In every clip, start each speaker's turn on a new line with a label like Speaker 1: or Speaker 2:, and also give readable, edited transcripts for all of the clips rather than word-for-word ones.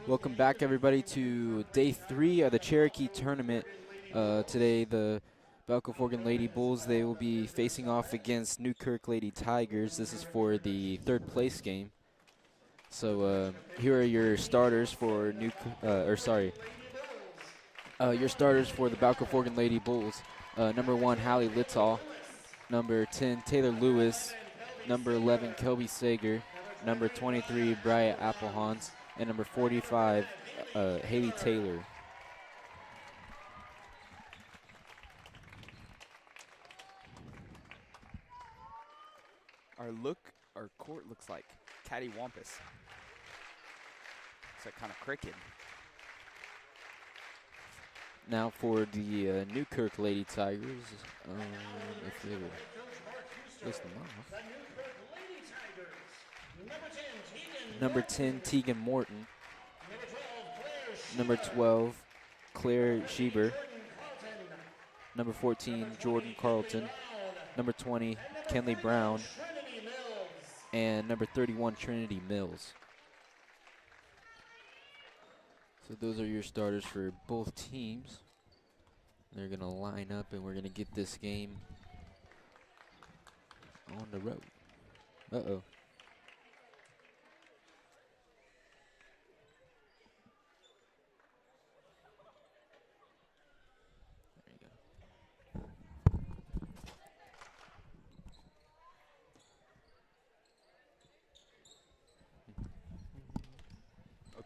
Speaker 1: Welcome back, everybody, to day 3 of the Cherokee tournament. Today, the Balko-Forgan Lady Bulls, they will be facing off against Newkirk Lady Tigers. This is for the third place game. So here are your starters for your starters for the Balko-Forgan Lady Bulls. Number 1, Hallie Littall. Number 10, Taylor Lewis. Number 11, Kelby Sager. Number 23, Bria Applehans. And number 45, Haley Taylor.
Speaker 2: Our court looks like cattywampus. It's like kind of cricket.
Speaker 1: Now for the Newkirk Lady Tigers, if they would list them off. Number 10, Tegan Morton. Number 12, Claire Schieber. Number 14, Jordan Carlton. Number 20, Kenley Brown. And number 31, Trinity Mills. So those are your starters for both teams. They're going to line up, and we're going to get this game on the road. Uh-oh.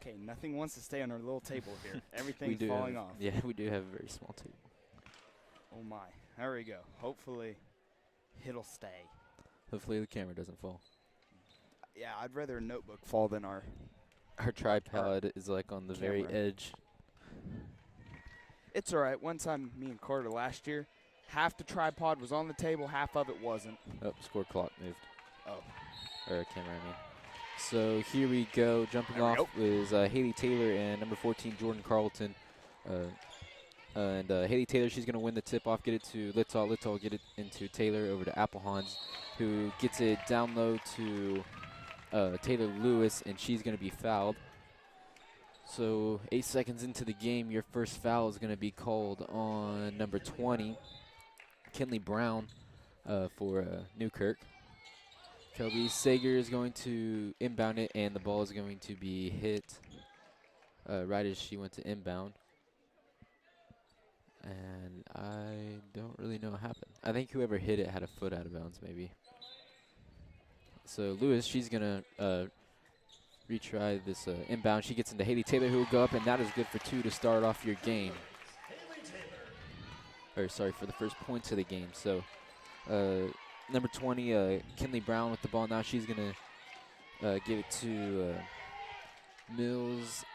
Speaker 2: Okay, nothing wants to stay on our little table here. Everything's falling off.
Speaker 1: Yeah, we do have a very small table.
Speaker 2: Oh my, there we go. Hopefully, it'll stay.
Speaker 1: Hopefully the camera doesn't fall.
Speaker 2: Yeah, I'd rather a notebook fall than our
Speaker 1: tripod is like on the very edge.
Speaker 2: It's all right. One time, me and Carter last year, half the tripod was on the table, half of it wasn't.
Speaker 1: Oh, score clock moved.
Speaker 2: Oh.
Speaker 1: Or camera, I mean. So here we go. Jumping off is Haley Taylor and number 14, Jordan Carlton. Haley Taylor, she's going to win the tip-off, get it to Littall. Littall get it into Taylor, over to Applehans, who gets it down low to Taylor Lewis, and she's going to be fouled. So 8 seconds into the game, your first foul is going to be called on number 20, Kenley Brown, for Newkirk. Kelby Sager is going to inbound it, and the ball is going to be hit right as she went to inbound. And I don't really know what happened. I think whoever hit it had a foot out of bounds, maybe. So Lewis, she's going to retry this inbound. She gets into Haley Taylor, who will go up, and that is good for 2 to start off your game. Or sorry, for the first points of the game. So number 20, Kenley Brown with the ball now. She's going to give it to Mills.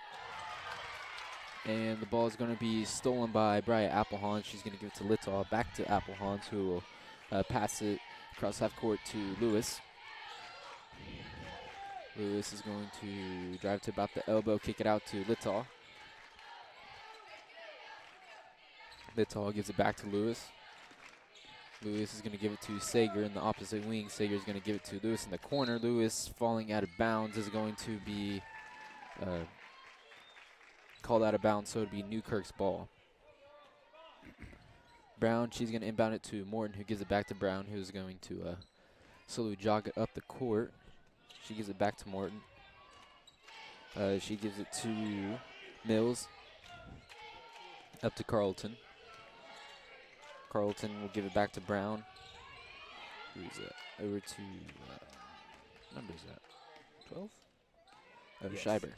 Speaker 1: And the ball is going to be stolen by Bria Applehans. She's going to give it to Littall, back to Applehans, who will pass it across half court to Lewis. Lewis is going to drive to about the elbow, kick it out to Littall. Littall gives it back to Lewis. Lewis is going to give it to Sager in the opposite wing. Sager is going to give it to Lewis in the corner. Lewis, falling out of bounds, is going to be called out of bounds, so it would be Newkirk's ball. Brown, she's going to inbound it to Morton, who gives it back to Brown, who's going to slowly jog it up the court. She gives it back to Morton. She gives it to Mills. Up to Carlton. Carlton will give it back to Brown. Who's that? Over to, number is that? 12? Oh, yes. Schieber.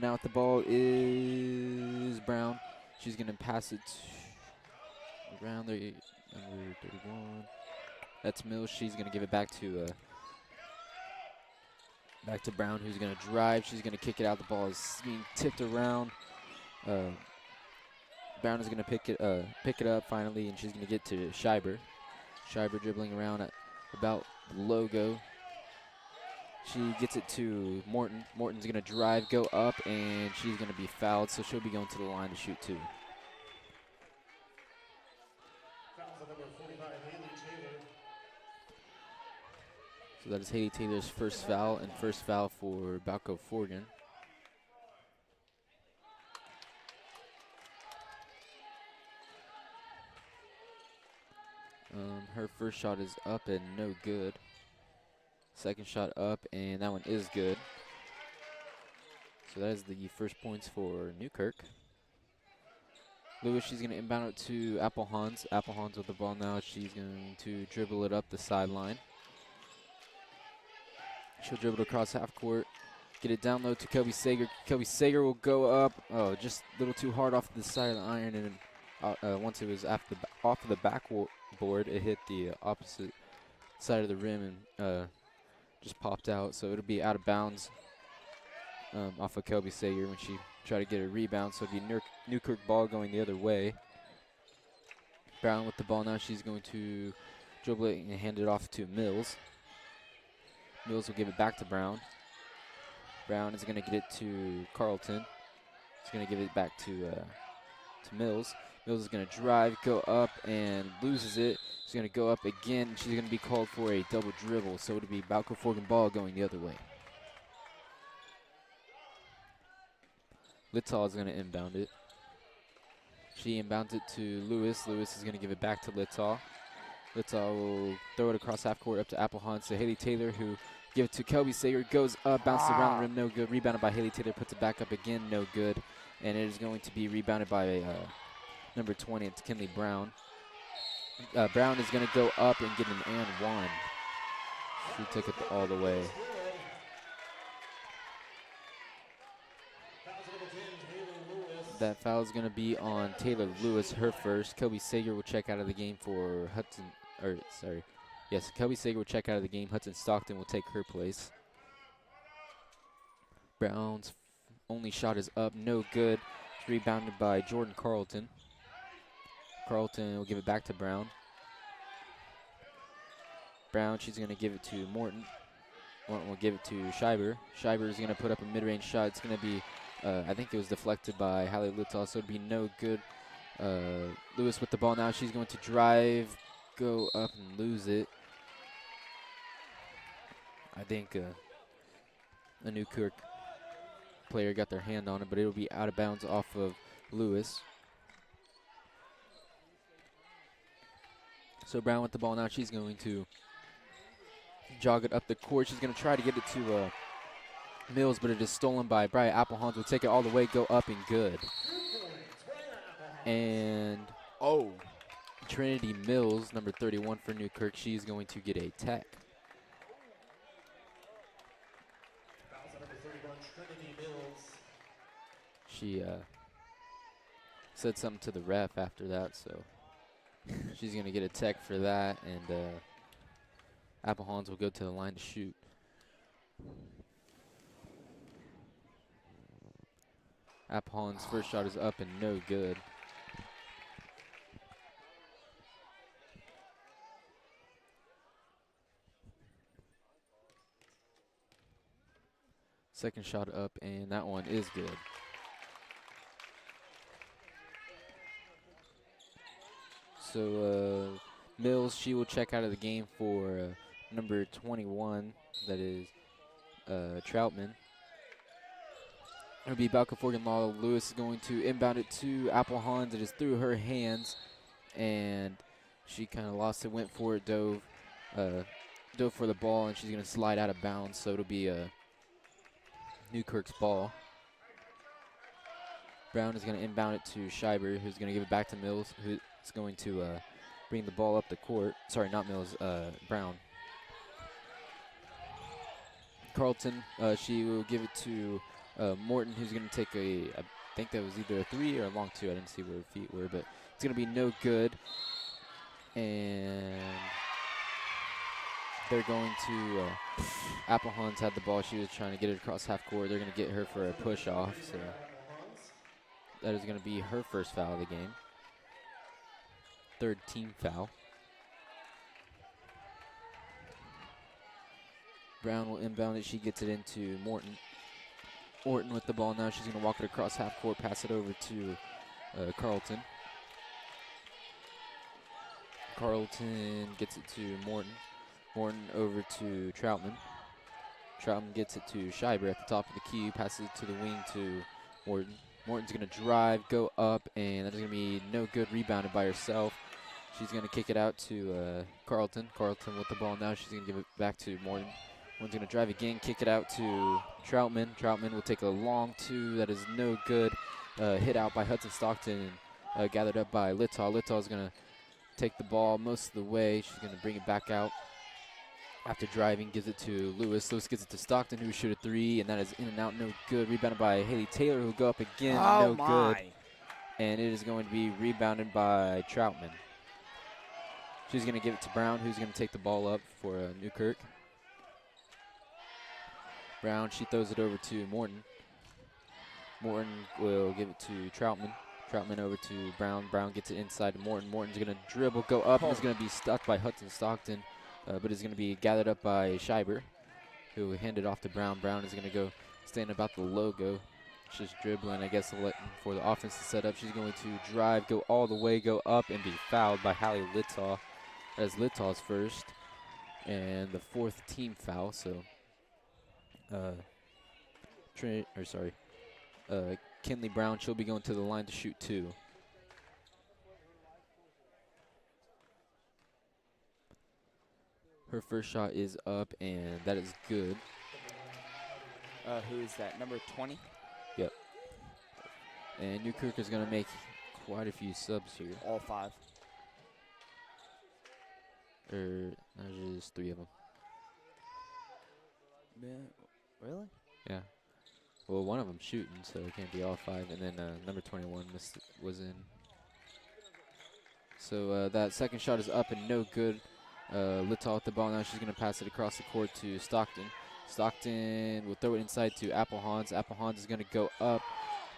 Speaker 1: Now at the ball is Brown. She's going to pass it around there, number 31. That's Mills. She's going to give it back to Brown, who's going to drive. She's going to kick it out. The ball is being tipped around. Brown is going to pick it up finally, and she's going to get to Schieber. Schieber dribbling around at about the logo. She gets it to Morton. Morton's going to drive, go up, and she's going to be fouled, so she'll be going to the line to shoot 2. So that is Haley Taylor's first foul, and first foul for Balko-Forgan. Her first shot is up and no good. Second shot up, and that one is good. So that is the first points for Newkirk. Lewis, she's going to inbound it to Applehans. Applehans with the ball now. She's going to dribble it up the sideline. She'll dribble it across half court. Get it down low to Kelby Sager. Kelby Sager will go up. Oh, just a little too hard off the side of the iron. And once it was off of the backboard, it hit the opposite side of the rim and just popped out. So it'll be out of bounds off of Kelby Sager when she tried to get a rebound. So it'll be Newkirk ball going the other way. Brown with the ball now. She's going to dribble it and hand it off to Mills. Mills will give it back to Brown. Brown is going to get it to Carlton. He's going to give it back to Mills. Mills is going to drive, go up, and loses it. She's going to go up again. She's going to be called for a double dribble, so it'll be Balko-Forgan ball going the other way. Littall is going to inbound it. She inbounds it to Lewis. Lewis is going to give it back to Littall. Littall will throw it across half court up to Applehans to Haley Taylor, who give it to Kelby Sager. Goes up, bounces around the rim, no good. Rebounded by Haley Taylor, puts it back up again, no good. And it is going to be rebounded by number 20, it's Kinley Brown. Brown is going to go up and get an and one. She took it all the way. That foul is going to be on Taylor Lewis, her first. Kelby Sager will check out of the game for Kelby Sager will check out of the game. Hudson Stockton will take her place. Brown's only shot is up, no good. It's rebounded by Jordan Carlton. Carlton will give it back to Brown. Brown, she's going to give it to Morton. Morton will give it to Schreiber. Schreiber is going to put up a mid-range shot. It's going to be, I think it was deflected by Hallie Littall, so it'd be no good. Lewis with the ball now. She's going to drive, go up and lose it. I think a Newkirk player got their hand on it, but it'll be out of bounds off of Lewis. So Brown with the ball now. She's going to jog it up the court. She's going to try to get it to Mills, but it is stolen by Bria Applehans. Will take it all the way, go up and good. And Trinity Mills, number 31 for Newkirk, she's going to get a tech. She said something to the ref after that, so she's going to get a tech for that, and Applehans will go to the line to shoot. Applehans' first shot is up and no good. Second shot up, and that one is good. So Mills, she will check out of the game for number 21, that is Troutman. It'll be Balko-Forgan Law. Lewis is going to inbound it to Applehans. It is through her hands, and she kind of lost it, went for it, dove for the ball, and she's going to slide out of bounds, so it'll be Newkirk's ball. Brown is going to inbound it to Schreiber, who's going to give it back to Mills, who's going to bring the ball up the court. Sorry, not Mills, Brown. Carlton, she will give it to Morton, who's going to take I think that was either a three or a long two. I didn't see where her feet were, but it's going to be no good. And they're going to, Applehans had the ball. She was trying to get it across half court. They're going to get her for a push off. So that is going to be her first foul of the game. Third team foul. Brown will inbound it. She gets it into Morton. Morton with the ball now. She's going to walk it across half court, pass it over to Carlton. Carlton gets it to Morton. Morton over to Troutman. Troutman gets it to Schreiber at the top of the key, passes it to the wing to Morton. Morton's going to drive, go up, and that's going to be no good, rebounded by herself. She's going to kick it out to Carlton. Carlton with the ball now. She's going to give it back to Morton. Morton's going to drive again, kick it out to Troutman. Troutman will take a long two. That is no good. Hit out by Hudson Stockton, gathered up by Littaw. Littaw is going to take the ball most of the way. She's going to bring it back out after driving, gives it to Lewis. Lewis gets it to Stockton, who will shoot a three, and that is in and out, no good. Rebounded by Haley Taylor, who will go up again, no good. And it is going to be rebounded by Troutman. She's going to give it to Brown, who's going to take the ball up for Newkirk. Brown, she throws it over to Morton. Morton will give it to Troutman. Troutman over to Brown. Brown gets it inside to Morton. Morton's going to dribble, go up, and is going to be stuck by Hudson Stockton, but is going to be gathered up by Scheiber, who will hand it off to Brown. Brown is going to go stand about the logo. Just dribbling, I guess, for the offense to set up. She's going to drive, go all the way, go up, and be fouled by Hallie Littaw. That's Littaw's first and the fourth team foul. So, Kinley Brown, she'll be going to the line to shoot two. Her first shot is up, and that is good.
Speaker 2: Who is that? Number 20?
Speaker 1: Yep. And Newkirk is going to make quite a few subs here.
Speaker 2: All five.
Speaker 1: There's just three of them.
Speaker 2: Yeah. Really?
Speaker 1: Yeah. Well, one of them shooting, so it can't be all five. And then number 21 was in. So that second shot is up and no good. Littaw with the ball now. She's going to pass it across the court to Stockton. Stockton will throw it inside to Applehans. Applehans is going to go up.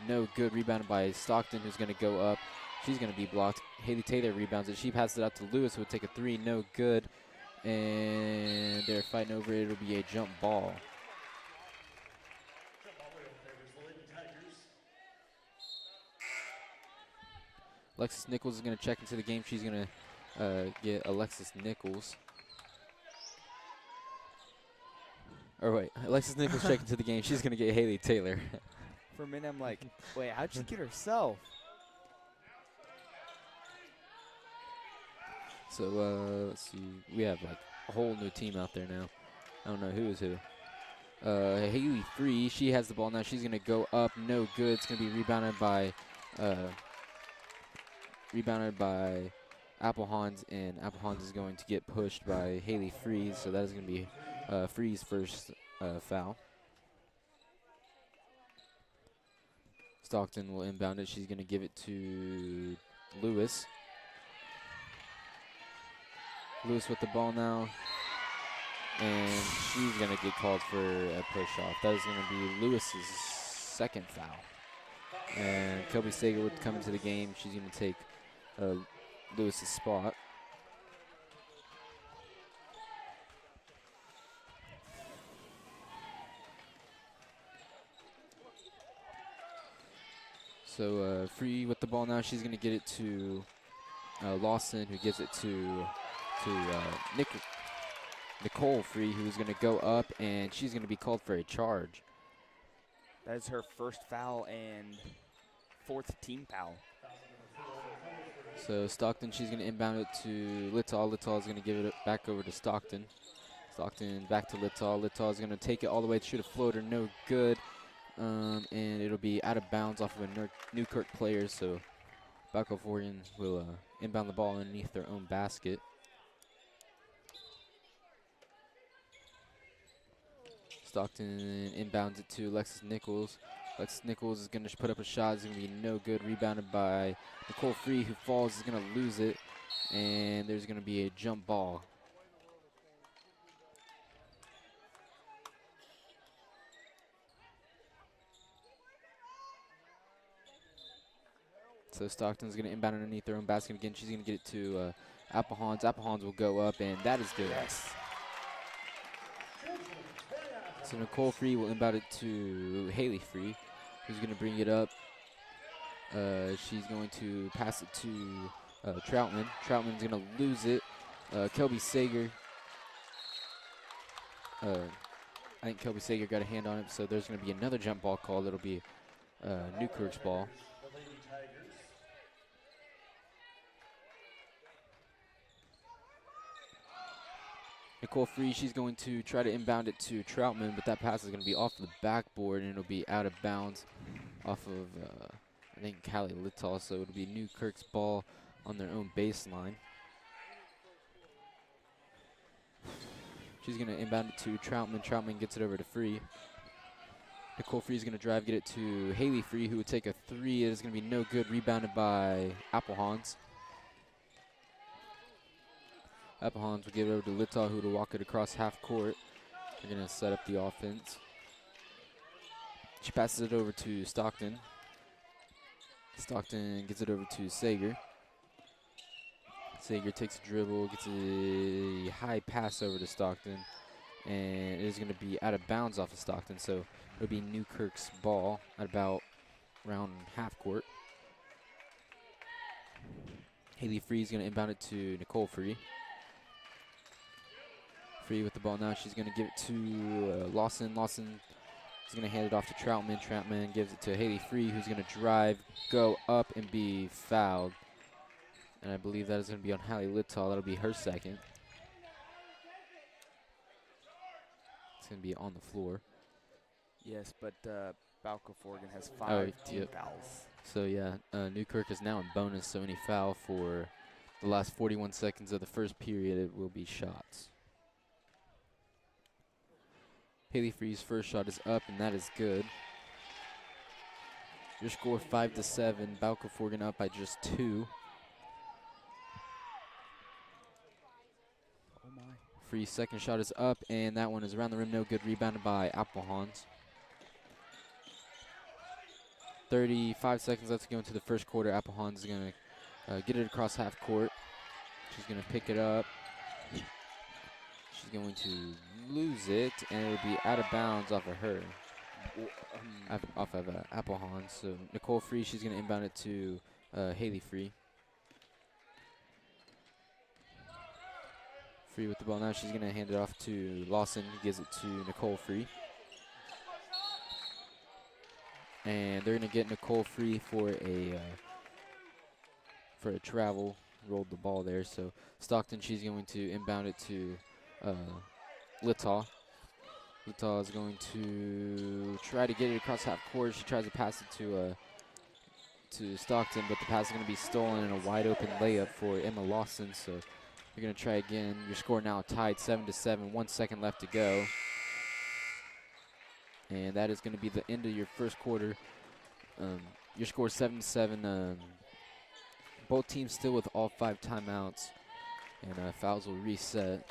Speaker 1: No good. Rebounded by Stockton, who's going to go up. She's going to be blocked. Haley Taylor rebounds it. She passes it out to Lewis, who will take a three. No good. And they're fighting over it. It'll be a jump ball. Alexis Nichols is going to check into the game. She's going to get Alexis Nichols. Or wait, Alexis Nichols checking into the game. She's going to get Haley Taylor.
Speaker 2: For a minute, I'm like, wait, how'd she get herself?
Speaker 1: So, let's see. We have, like, a whole new team out there now. I don't know who is who. Haley Free, she has the ball now. She's going to go up. No good. It's going to be rebounded by Applehans, and Applehans is going to get pushed by Haley Freeze. So that is going to be Free's first foul. Stockton will inbound it. She's going to give it to Lewis. Lewis with the ball now. And she's going to get called for a push-off. That is going to be Lewis's second foul. And Kelby Sager would come into the game. She's going to take Lewis's spot. So Free with the ball now. She's going to get it to Lawson, who gives it to Nicole Free, who's going to go up, and she's going to be called for a charge.
Speaker 2: That is her first foul and fourth team foul.
Speaker 1: So Stockton, she's going to inbound it to Littaw. Littaw is going to give it back over to Stockton. Stockton back to Littaw. Littaw is going to take it all the way to shoot a floater. No good. And it'll be out of bounds off of a Newkirk player. So Balko-Forgan will inbound the ball underneath their own basket. Stockton inbounds it to Alexis Nichols. Alexis Nichols is going to put up a shot. It's going to be no good. Rebounded by Nicole Free, who falls, is going to lose it. And there's going to be a jump ball. So Stockton's going to inbound underneath their own basket again. She's going to get it to Applehans. Applehans will go up, and that is good.
Speaker 2: Yes.
Speaker 1: So Nicole Free will inbound it to Haley Free, who's going to bring it up. She's going to pass it to Troutman. Troutman's going to lose it. Kelby Sager. I think Kelby Sager got a hand on it, so there's going to be another jump ball called. It'll be Newkirk's ball. Nicole Free, she's going to try to inbound it to Troutman, but that pass is going to be off the backboard, and it'll be out of bounds off of, I think, Callie Littal. So it'll be Newkirk's ball on their own baseline. She's going to inbound it to Troutman. Troutman gets it over to Free. Nicole Free is going to drive, get it to Haley Free, who would take a three. It is going to be no good. Rebounded by Applehans. Applehans will give it over to Littal, who will walk it across half court. They're going to set up the offense. She passes it over to Stockton. Stockton gets it over to Sager. Sager takes a dribble, gets a high pass over to Stockton, and it is going to be out of bounds off of Stockton, so it'll be Newkirk's ball at about around half court. Haley Free is going to inbound it to Nicole Free. Free with the ball now. She's going to give it to Lawson. Lawson is going to hand it off to Troutman. Troutman gives it to Haley Free, who's going to drive, go up, and be fouled. And I believe that is going to be on Hallie Littal. That'll be her second. It's going to be on the floor.
Speaker 2: Yes, but Balko-Forgan has 5 team fouls.
Speaker 1: So, yeah, Newkirk is now in bonus, so any foul for the last 41 seconds of the first period, it will be shots. Haley Free's first shot is up, and that is good. Your score 5-7. Balko-Forgan up by just 2.
Speaker 2: Oh my.
Speaker 1: Free's second shot is up, and that one is around the rim, no good. Rebounded by Applehans. 35 seconds left to go into the first quarter. Applehans is going to get it across half court. She's going to pick it up. She's going to lose it, and it'll be out of bounds off of her. Off of Applehans. So Nicole Free, she's going to inbound it to Haley Free. Free with the ball now. She's going to hand it off to Lawson. He gives it to Nicole Free. And they're going to get Nicole Free for a travel. Rolled the ball there. So Stockton, she's going to inbound it to Littal. Littal is going to try to get it across half court. She tries to pass it to Stockton, but the pass is going to be stolen in a wide open layup for Emma Lawson. So you're going to try again. Your score now tied 7-7. 1 second left to go. And that is going to be the end of your first quarter. Your score 7-7. Both teams still with all 5 timeouts. And fouls will reset.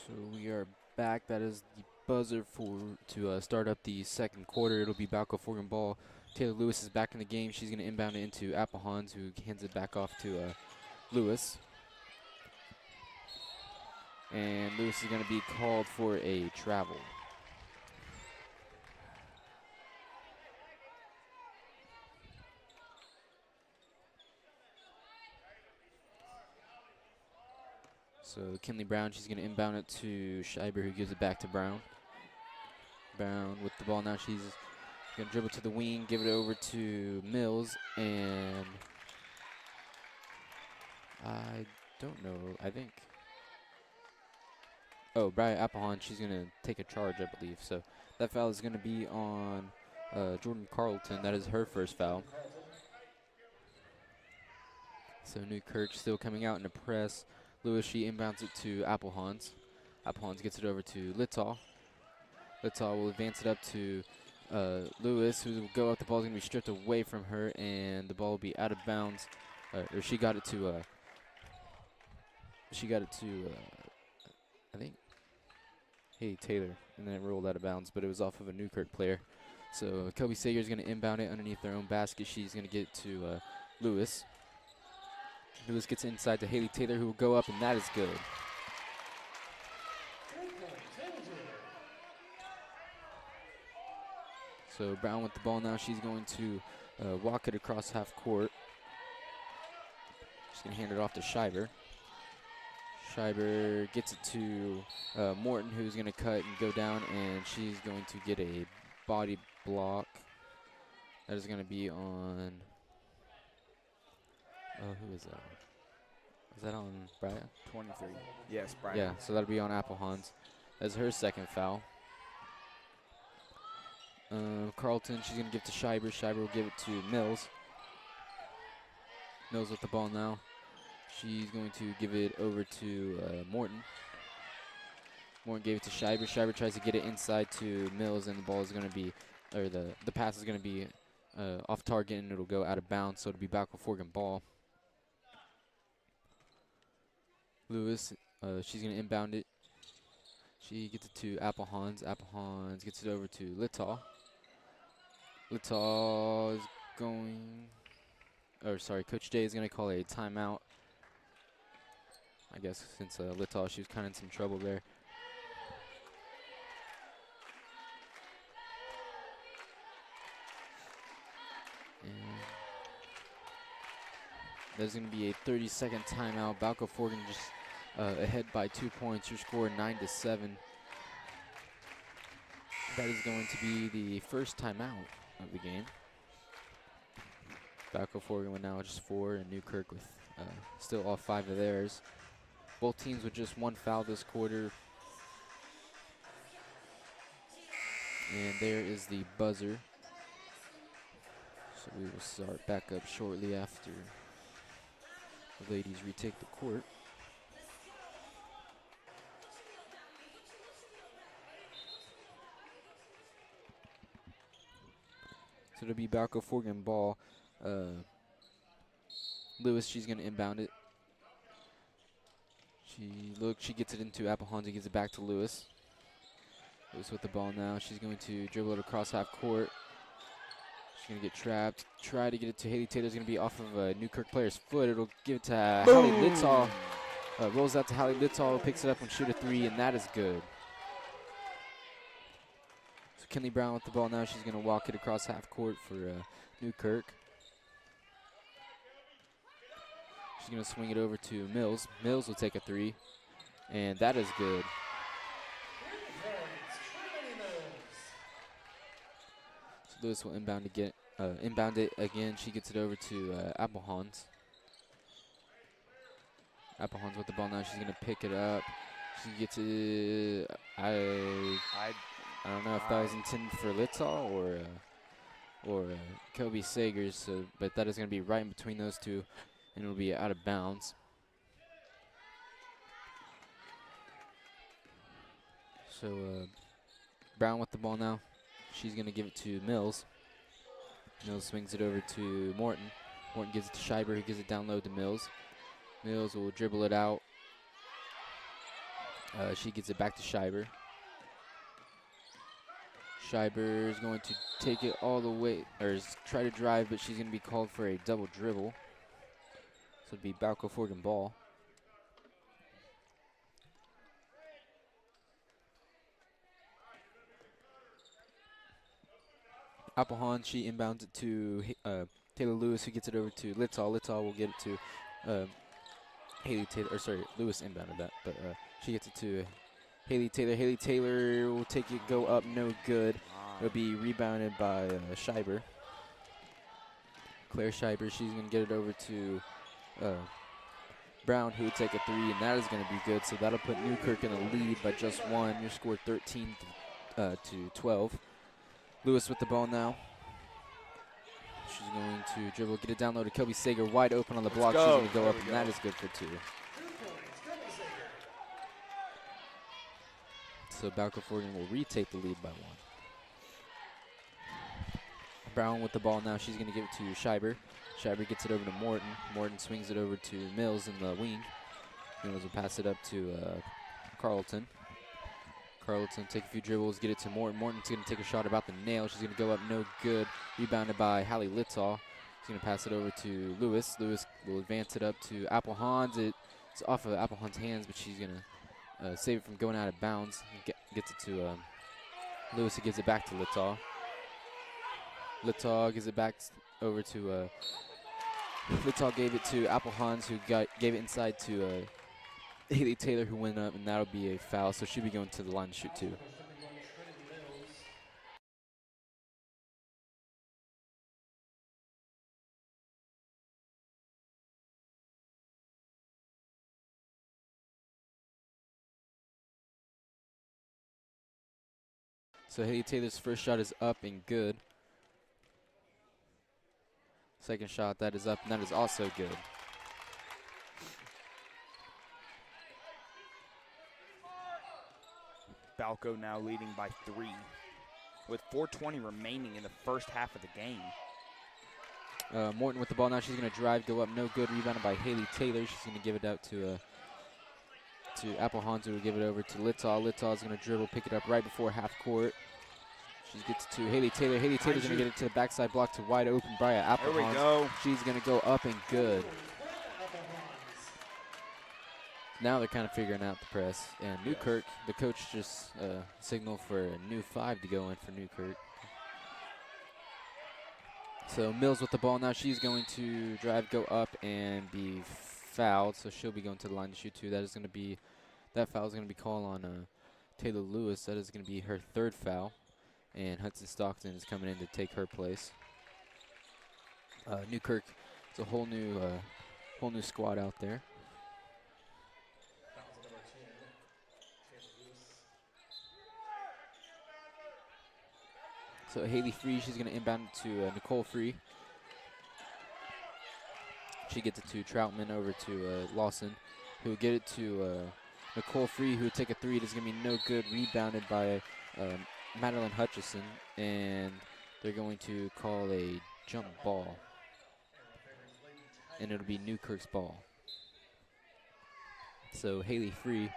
Speaker 1: So we are back. That is the buzzer to start up the second quarter. It'll be Balko-Forgan ball. Taylor Lewis is back in the game. She's going to inbound it into Applehans, who hands it back off to Lewis. And Lewis is going to be called for a travel. So Kinley Brown, she's going to inbound it to Scheiber, who gives it back to Brown. Brown with the ball now. She's going to dribble to the wing, give it over to Mills, and I don't know. I think. Oh, Brian Applehans, she's going to take a charge, I believe. So that foul is going to be on Jordan Carlton. That is her first foul. So Newkirk still coming out in the press. Lewis, she inbounds it to Applehans. Applehans gets it over to Littall. Littall will advance it up to Lewis, who will go up. The ball's going to be stripped away from her, and the ball will be out of bounds. Or she got it to, I think, Haley Taylor, and then it rolled out of bounds, but it was off of a Newkirk player. So Kobe Sager is going to inbound it underneath their own basket. She's going to get to Lewis. Lewis gets inside to Haley Taylor, who will go up, and that is good. So Brown with the ball now. She's going to walk it across half court. She's going to hand it off to Schreiber. Schreiber gets it to Morton, who's going to cut and go down, and she's going to get a body block. That is going to be on, who is that on? Is that on Brian?
Speaker 2: 23. Yes, Brian.
Speaker 1: Yeah, so that'll be on Applehans. That's her second foul. Carlton, she's going to give to Schreiber. Schreiber will give it to Mills. Mills with the ball now. She's going to give it over to Morton. Morton gave it to Schreiber. Schreiber tries to get it inside to Mills, and the ball is going to be, or the pass is going to be off target, and it'll go out of bounds, so it'll be Balko-Forgan ball. Lewis, she's going to inbound it. She gets it to Applehans. Applehans gets it over to Littall. Littall is going, Coach J is going to call a timeout. I guess since Littall, she was kind of in some trouble there. And there's going to be a 30-second timeout. Balko-Forgan just ahead by 2 points. Your score 9-7. That is going to be the first timeout of the game. Balko-Forgan with now just 4, and Newkirk with still all 5 of theirs. Both teams with just 1 foul this quarter. And there is the buzzer. So we will start back up shortly after the ladies retake the court. So it'll be Balko-Forgan ball. Lewis, she's going to inbound it. She gets it into Applehans and gives it back to Lewis. Lewis with the ball now. She's going to dribble it across half court. She's going to get trapped. Try to get it to Haley Taylor's going to be off of a Newkirk player's foot. It'll give it to Hallie Littall. Rolls out to Hallie Littall, picks it up and shoot a 3, and that is good. So Kinley Brown with the ball now. She's going to walk it across half court for Newkirk. She's going to swing it over to Mills. Mills will take a 3, and that is good. So Lewis will inbound it again. She gets it over to Applehans. Applehans with the ball now. She's going to pick it up. She gets it. I don't know if that was intended for Littall or Kobe Sagers. So, but that is going to be right in between those two, and it'll be out of bounds. So Brown with the ball now. She's going to give it to Mills. Mills swings it over to Morton. Morton gives it to Schreiber, who gives it down low to Mills. Mills will dribble it out. She gets it back to Schreiber. Schreiber is going to take it all the way, or try to drive, but she's going to be called for a double dribble. So it'd be Balko-Forgan ball. Applehans, she inbounds it to Taylor Lewis, who gets it over to Littall. Littall will get it to Haley Taylor, Lewis inbounded that, but she gets it to Haley Taylor. Haley Taylor will take it, go up, no good. It'll be rebounded by Schreiber. Claire Schreiber, she's going to get it over to Brown, who would take a 3, and that is going to be good. So that'll put Newkirk in the lead by just 1. Your score 13 to 12. Lewis with the ball now. She's going to dribble, get it down low to Kobe Sager, wide open on the block. She's going to go up, and that is good for 2. So Balko-Forgan will retake the lead by 1. Brown with the ball now. She's going to give it to Scheiber. Scheiber gets it over to Morton. Morton swings it over to Mills in the wing. Mills will pass it up to Carlton. Carlton take a few dribbles, get it to Morton. Morton's going to take a shot about the nail. She's going to go up, no good. Rebounded by Hallie Littall. She's going to pass it over to Lewis. Lewis will advance it up to Applehans. It's off of Applehans' hands, but she's going to save it from going out of bounds. Gets it to Lewis, who gives it back to Littall. Littall gives it back over to Littall gave it to Applehans, who gave it inside to Haley Taylor, who went up, and that'll be a foul. So she'll be going to the line to shoot 2. So Haley Taylor's first shot is up and good. Second shot, that is up, and that is also good.
Speaker 2: Balko now leading by 3 with 4:20 remaining in the first half of the game.
Speaker 1: Morton with the ball now. She's going to drive, go up, no good. Rebounded by Haley Taylor. She's going to give it out to Applehans, who will give it over to Littall. Littall's going to dribble, pick it up right before half court. She gets to Haley Taylor. Haley Taylor's going to get it to the backside block to wide open Bria Applehans.
Speaker 2: There we go.
Speaker 1: She's going to go up and good. Now they're kind of figuring out the press. And Newkirk, the coach just signaled for a new 5 to go in for Newkirk. So Mills with the ball now. She's going to drive, go up, and be fouled. So she'll be going to the line to shoot 2. That foul is going to be called on Taylor Lewis. That is going to be her 3rd foul. And Hudson Stockton is coming in to take her place. Newkirk, it's a whole new squad out there. So Haley Free, she's going to inbound it to Nicole Free. She gets it to Troutman over to Lawson, who will get it to Nicole Free, who will take a 3. It is going to be no good. Rebounded by Madeline Hutchison, and they're going to call a jump ball. And it'll be Newkirk's ball. So Haley Free,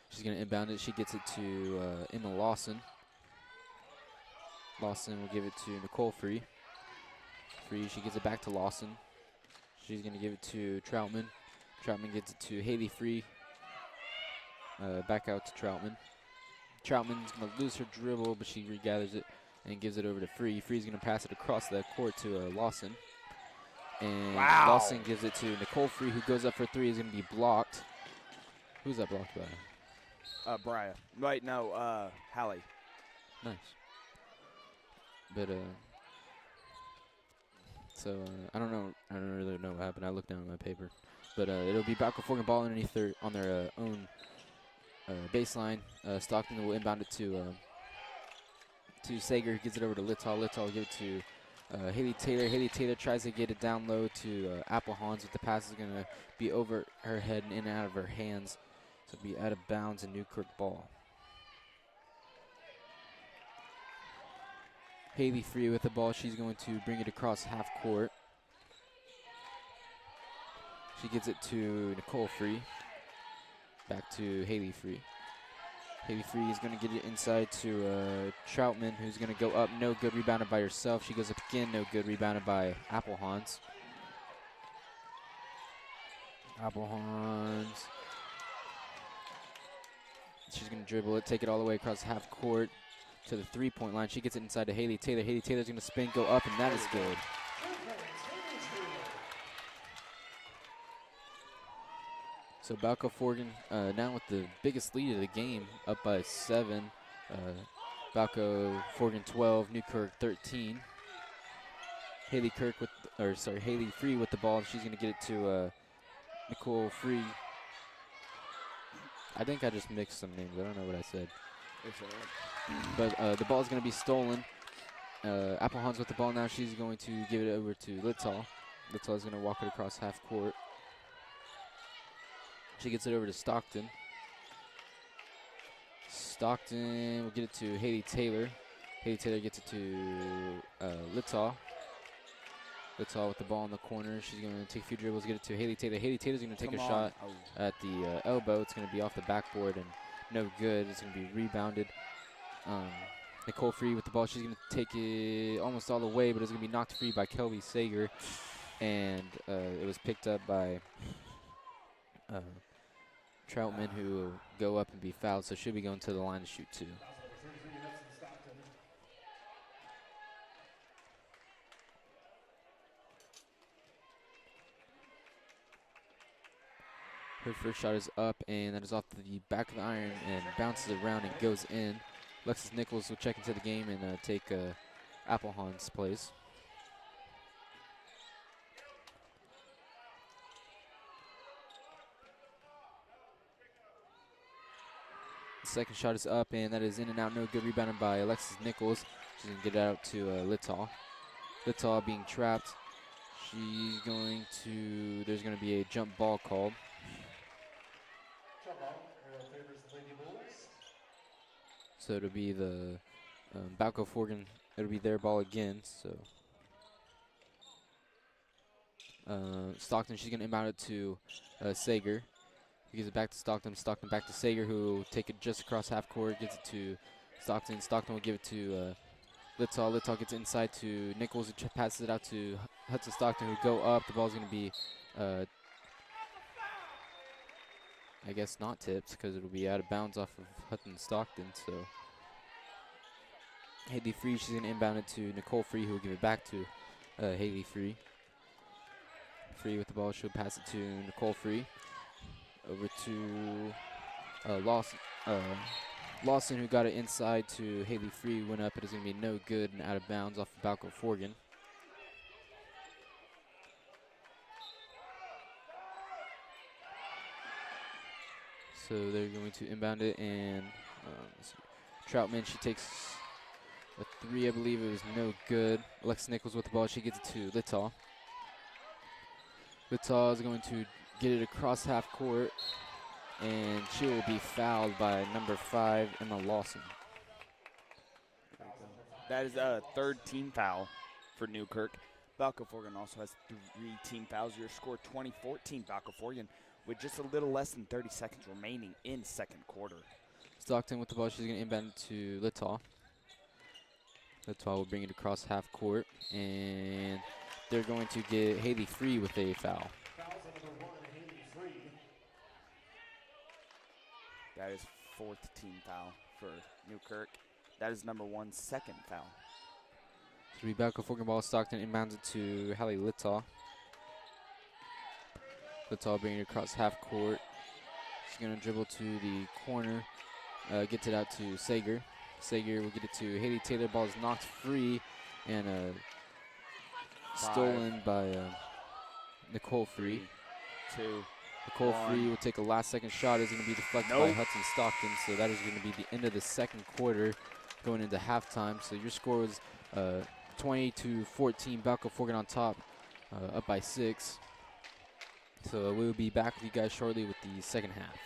Speaker 1: she's going to inbound it. She gets it to Emma Lawson. Lawson will give it to Nicole Free. Free, she gives it back to Lawson. She's going to give it to Troutman. Troutman gets it to Haley Free. Back out to Troutman. Troutman's going to lose her dribble, but she regathers it and gives it over to Free. Free's going to pass it across the court to Lawson. And
Speaker 2: wow.
Speaker 1: Lawson gives it to Nicole Free, who goes up for 3, is going to be blocked. Who's that blocked by?
Speaker 2: Bria. Right, no, Hallie.
Speaker 1: Nice. But, I don't really know what happened. I looked down at my paper. But it'll be Balko-Forgan ball underneath on their own baseline. Stockton will inbound it to Sager. He gives it over to Littall. Littall will give it to Haley Taylor. Haley Taylor tries to get it down low to Applehans, but the pass is going to be over her head and in and out of her hands. So it'll be out of bounds and Newkirk ball. Haley Free with the ball. She's going to bring it across half court. She gets it to Nicole Free. Back to Haley Free. Haley Free is going to get it inside to Troutman, who's going to go up. No good. Rebounded by herself. She goes up again. No good. Rebounded by Applehans. Applehans. She's going to dribble it, take it all the way across half court to the 3-point line. She gets it inside to Haley Taylor. Haley Taylor's going to spin, go up, and that is good. So Balko-Forgan now with the biggest lead of the game, up by 7. Balko-Forgan 12, Newkirk 13. Haley Free with the ball. She's going to get it to Nicole Free. I think I just mixed some names. I don't know what I said. But the ball is going to be stolen. Applehans with the ball now. She's going to give it over to Littall. Littall is going to walk it across half court. She gets it over to Stockton. Stockton will get it to Haley Taylor. Haley Taylor gets it to Littaw. Littaw with the ball in the corner. She's going to take a few dribbles, get it to Haley Taylor. Haley Taylor's going to take a shot at the elbow. It's going to be off the backboard and no good. It's going to be rebounded. Nicole Free with the ball. She's going to take it almost all the way, but it's going to be knocked free by Kelby Sager. And it was picked up by Troutman, who will go up and be fouled, so should be going to the line to shoot two. Her first shot is up, and that is off the back of the iron and bounces around and goes in. Alexis Nichols will check into the game and take Applehawn's place. Second shot is up, and that is in and out. No good. Rebounded by Alexis Nichols. She's going to get it out to Littaw. Littaw being trapped. She's going to, there's going to be a jump ball called. So it'll be the Balko-Forgan. It'll be their ball again. So Stockton, she's going to inbound it to Sager. He gives it back to Stockton. Stockton back to Sager, who will take it just across half court. Gets it to Stockton. Stockton will give it to Littaw. Littaw gets inside to Nichols, who passes it out to Hudson Stockton, who go up. The ball's going to be, I guess, not tipped because it'll be out of bounds off of Hudson Stockton. So Haley Free, she's going to inbound it to Nicole Free, who will give it back to Haley Free. Free with the ball. She'll pass it to Nicole Free. Over to Lawson, who got it inside to Haley Free. Went up. It is going to be no good and out of bounds off of Balko-Forgan. So they're going to inbound it, and Troutman, she takes a three, I believe. It was no good. Alexis Nichols with the ball. She gets it to Littaw. Littaw is going to get it across half court, and she will be fouled by number 5, Emma Lawson.
Speaker 2: That is a third team foul for Newkirk. Balko-Forgan also has 3 team fouls. Your score 20-14 Balko-Forgan with just a little less than 30 seconds remaining in second quarter.
Speaker 1: Stockton with the ball. She's going to inbound it to Littaw. Littaw will bring it across half court, and they're going to get Haley Free with a foul.
Speaker 2: That is 4th team foul for Newkirk. That is number 1's second foul.
Speaker 1: So we Balko-Forgan ball. Stockton inbounds it to Hallie Littaw. Littaw bringing it across half court. She's going to dribble to the corner. Gets it out to Sager. Sager will get it to Haley Taylor. Ball is knocked free and stolen by Nicole Free.
Speaker 2: 2.
Speaker 1: Nicole Free will take a last-second shot. It's going to be deflected by Hudson Stockton. So that is going to be the end of the second quarter going into halftime. So your score was 20-14. Balko-Forgan on top, up by 6. So we will be back with you guys shortly with the second half.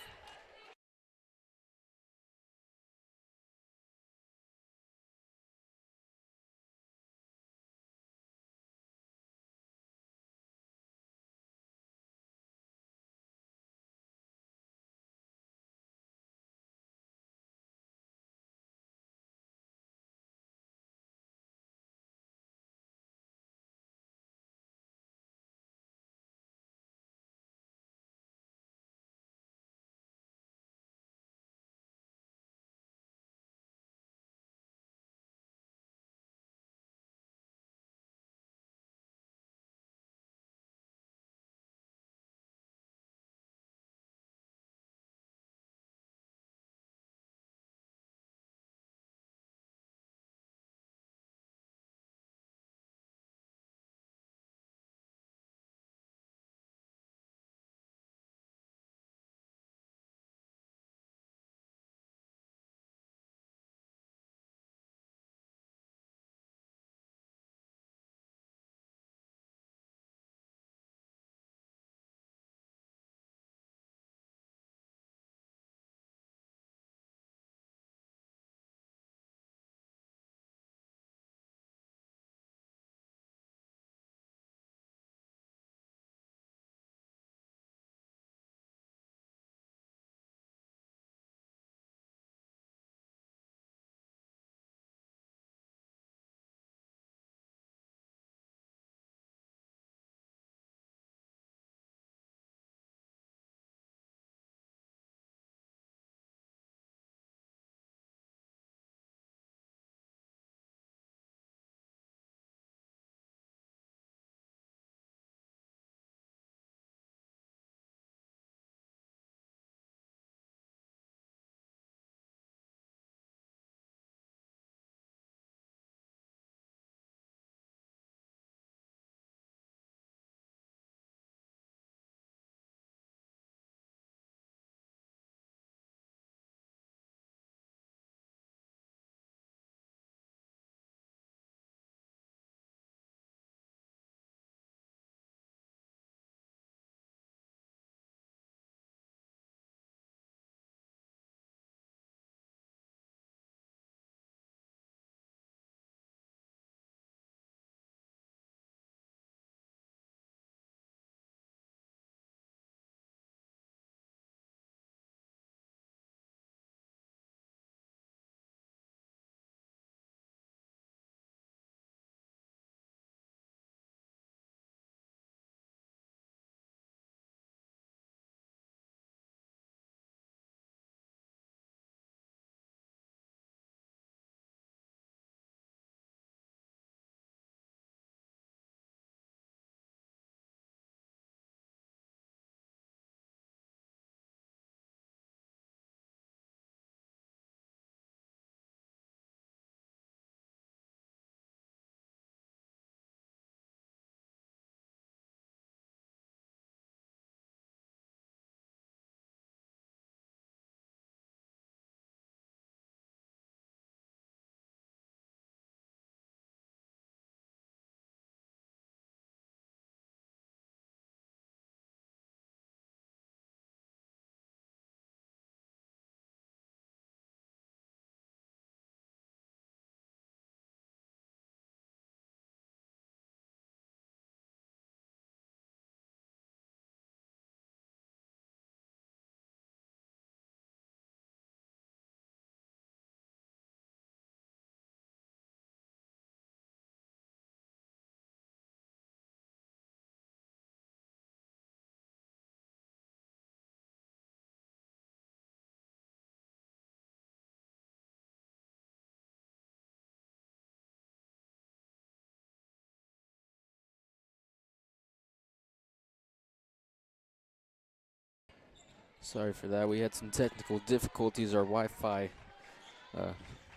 Speaker 1: Sorry for that. We had some technical difficulties. Our Wi-Fi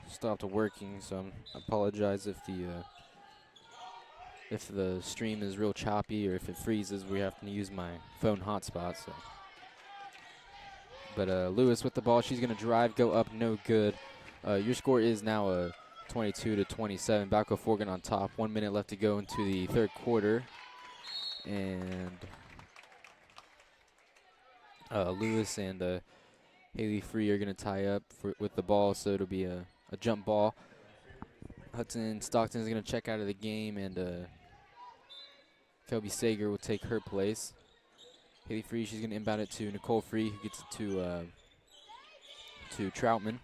Speaker 1: stopped working, so I apologize if the stream is real choppy or if it freezes. We have to use my phone hotspot. So, but Lewis with the ball. She's gonna drive, go up, no good. Your score is now 22-27. Balko-Forgan on top. 1 minute left to go into the third quarter, and Lewis and Haley Free are going to tie up with the ball, so it'll be a jump ball. Hudson Stockton is going to check out of the game, and Kelby Sager will take her place. Haley Free, she's going to inbound it to Nicole Free, who gets it to Troutman.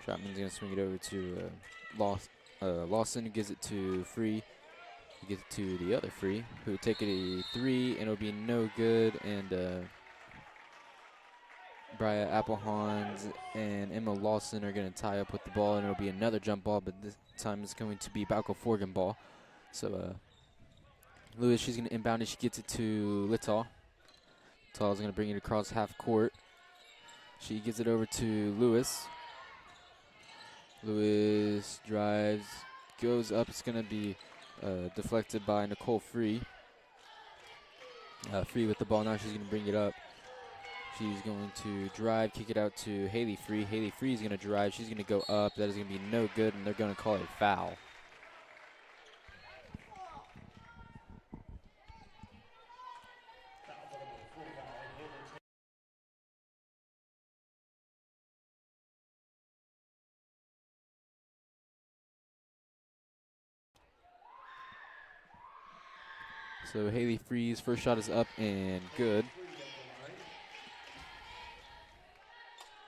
Speaker 1: Troutman's going to swing it over to Lawson, who gives it to Free. He gives it to the other Free, who take it a three, and it'll be no good, and Bria Applehans and Emma Lawson are going to tie up with the ball, and it'll be another jump ball, but this time it's going to be Balko-Forgan ball. So Lewis, she's going to inbound it. She gets it to Littall. Littall's going to bring it across half court. She gives it over to Lewis. Lewis drives, goes up. It's going to be deflected by Nicole Free. Free with the ball now. She's going to bring it up. She's going to drive, kick it out to Haley Free. Haley Free is going to drive. She's going to go up. That is going to be no good, and they're going to call it a foul. So Haley Free's first shot is up and good.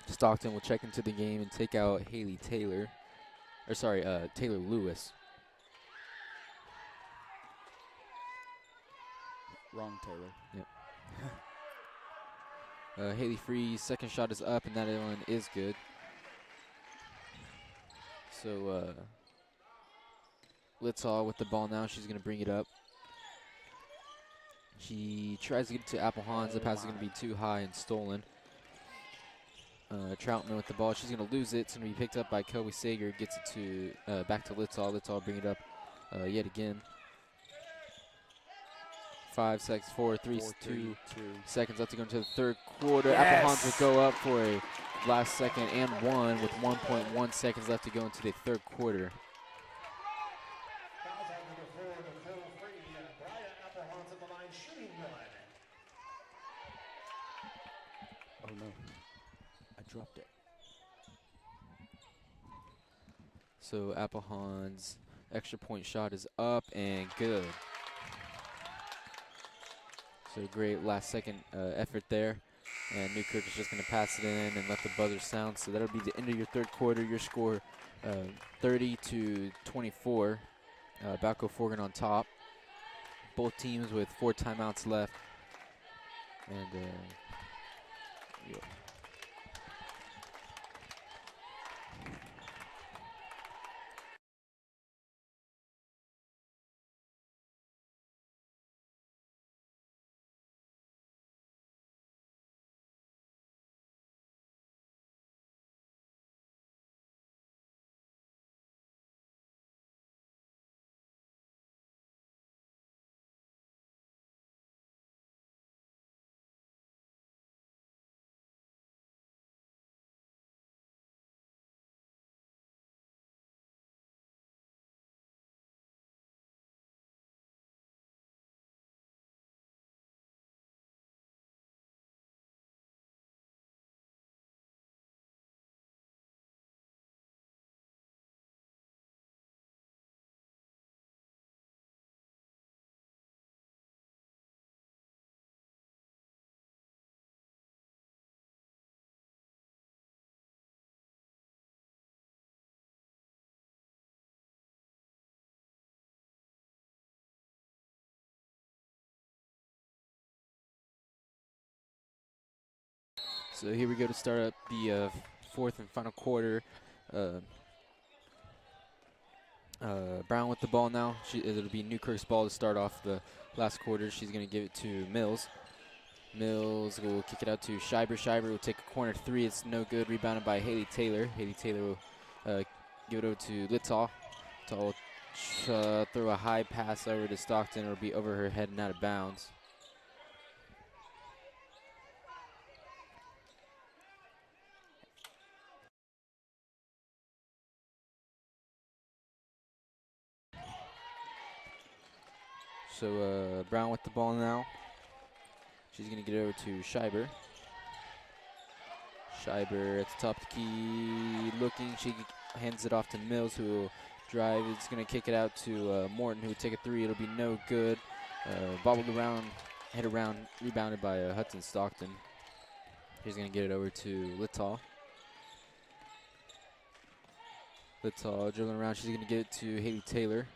Speaker 1: Stockton will check into the game and take out Taylor Lewis.
Speaker 2: Wrong Taylor.
Speaker 1: Yep. Haley Free's second shot is up, and that one is good. So Littall with the ball now. She's going to bring it up. She tries to get it to Applehans. The pass is going to be too high and stolen. Troutman with the ball. She's going to lose it. It's going to be picked up by Kelby Sager. Gets it to back to Littall. Littall bring it up yet again. 5 seconds, 4, 3, 2 seconds left to go into the third quarter.
Speaker 2: Yes.
Speaker 1: Applehans will go up for a last second and one with 1.1 seconds left to go into the third quarter.
Speaker 2: Oh no, I dropped it.
Speaker 1: So Applehans' extra point shot is up and good. So great last second effort there. And Newkirk is just going to pass it in and let the buzzer sound. So that'll be the end of your third quarter. Your score 30-24. Balko-Forgan on top. Both teams with 4 timeouts left. And yeah. So here we go to start up the fourth and final quarter. Brown with the ball now. It'll be Newkirk's ball to start off the last quarter. She's going to give it to Mills. Mills will kick it out to Scheiber. Scheiber will take a corner three. It's no good. Rebounded by Haley Taylor. Haley Taylor will give it over to Littall. Littall will throw a high pass over to Stockton. It'll be over her head and out of bounds. So Brown with the ball now. She's going to get it over to Scheiber. Scheiber at the top of the key, looking. She hands it off to Mills, who will drive. It's going to kick it out to Morton, who will take a three. It'll be no good. Bobbled around, head around, rebounded by Hudson Stockton. He's going to get it over to Littall. Littall dribbling around. She's going to get it to Haley Taylor.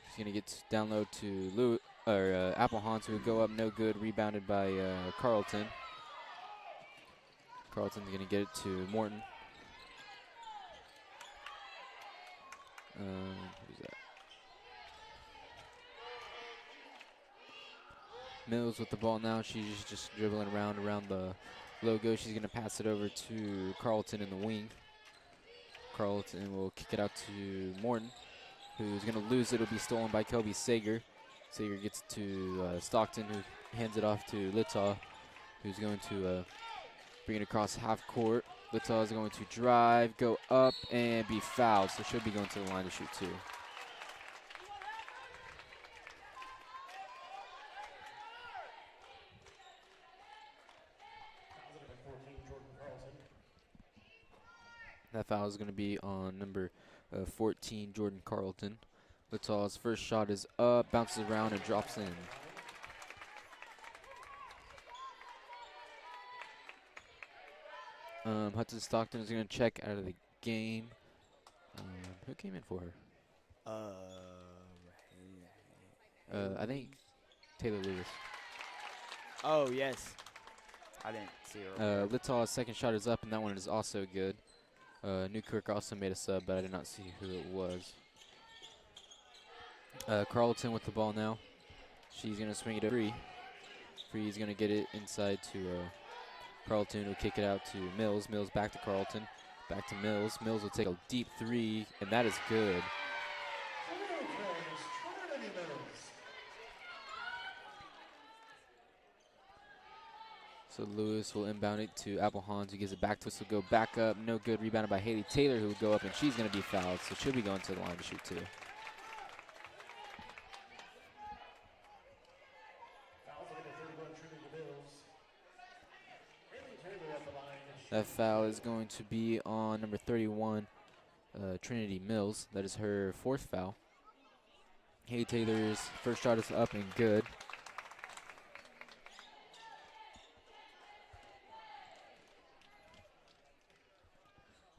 Speaker 1: She's going to get down low to Applehans, who will go up, no good. Rebounded by Carlton. Carlton's going to get it to Morton. Who's that? Mills with the ball now. She's just dribbling around the logo. She's going to pass it over to Carlton in the wing. Carlton will kick it out to Morton, who's going to lose it. It'll be stolen by Kobe Sager. Sager gets it to Stockton, who hands it off to Littall, who's going to bring it across half court. Littall is going to drive, go up, and be fouled. So she'll be going to the line to shoot two. That foul is going to be on number 14, Jordan Carlton. Littall's first shot is up, bounces around, and drops in. Hudson Stockton is going to check out of the game. Who came in for her? I think Taylor Lewis.
Speaker 2: Oh, yes. I didn't see her.
Speaker 1: Littall's second shot is up, and that one is also good. Newkirk also made a sub, but I did not see who it was. Carlton with the ball now. She's going to swing it to Free. Free's going to get it inside to Carlton will kick it out to Mills. Mills back to Carlton. Back to Mills. Mills will take a deep three, and that is good. So Lewis will inbound it to Applehans, who gives it back to us. Will go back up. No good. Rebounded by Haley Taylor, who will go up, and she's going to be fouled. So she'll be going to the line to shoot two. That foul is going to be on number 31, Trinity Mills. That is her fourth foul. Haley Taylor's first shot is up and good.